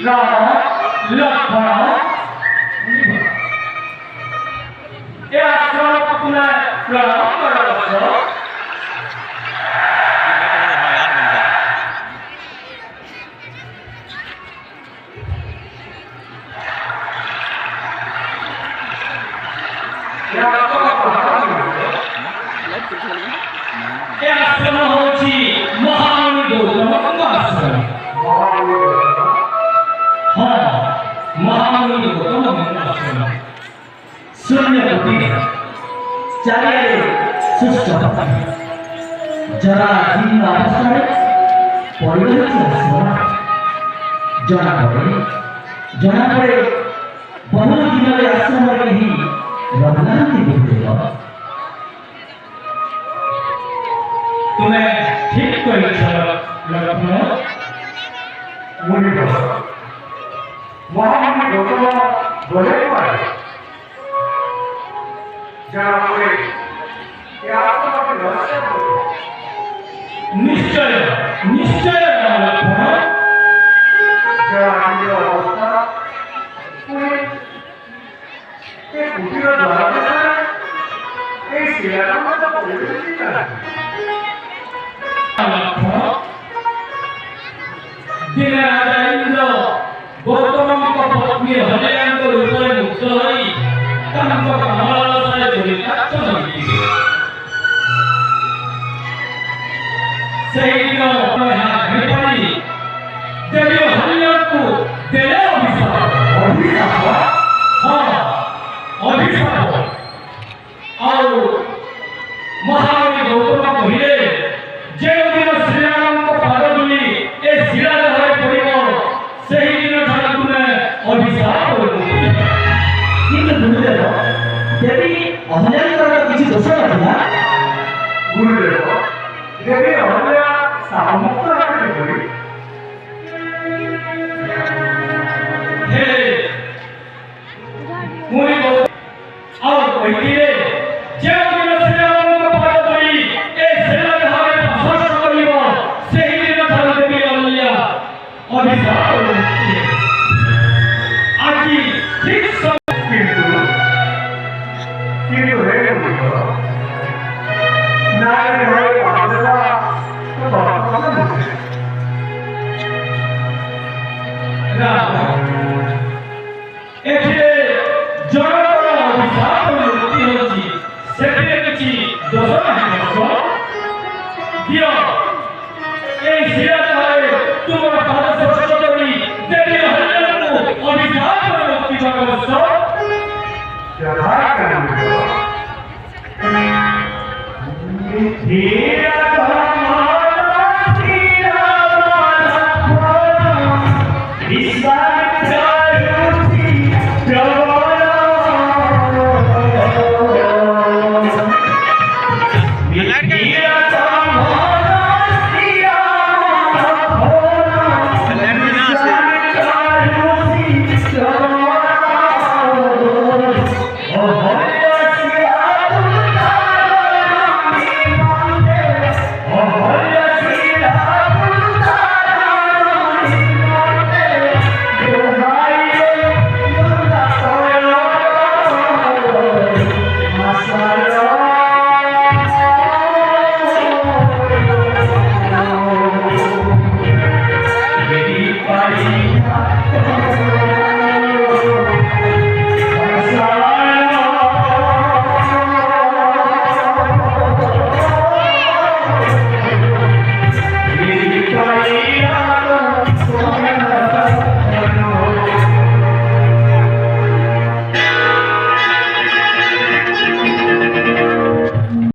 राम लक्ष्मण ए आश्रम तुला प्रणाम करतो ए आश्रम होची महामुनि गौतम आश्रम हाँ महामुनि गौतम आश्रम शून्यवती चारियारे सुष्ट जरा जीर्ण अवस्थारे परिवर्तित आश्रम जना पड़े बहु दिन आश्रम ही रघुनाथी बुझेगा तुम्हें ठीक कही लक्ष्मण मुनि महामुनि गौतम बोले निश्चय निश्चय लक्ष्मण दिन राजा इंद्र गौतम पत्नी हरियाण रूपे मुक्त होई तंक कमलालय चरितार्थ होई सेही दिन भेटाई देवी हरियाण को देले अभिशाप हाँ अभिशाप और महामुनि गौतम कहिले जे दिन श्रीराम को पाद दुली ए शिला धरे पड़िब सेही दिन ठार तुमे अभिशाप কিন্তু গুরুদেব দেবী অহল্যার কিছু দোষ নথিলা गुरुदेव देवी अहल्या सामुक्त राखले करी हे मुनि गौतम और कहिले जे दिन श्रीराम को पाद दुली ए शिला धरे भस्म करिब सेही दिन ठार देवी अहल्या अभिशाप আজি ঠিক কিন্তু হে नारायण है पादला तो बाबा राम एथे जगत अभिशाप मुक्ति होची सेते किछि दोष नाही दियो ए शिरा तुम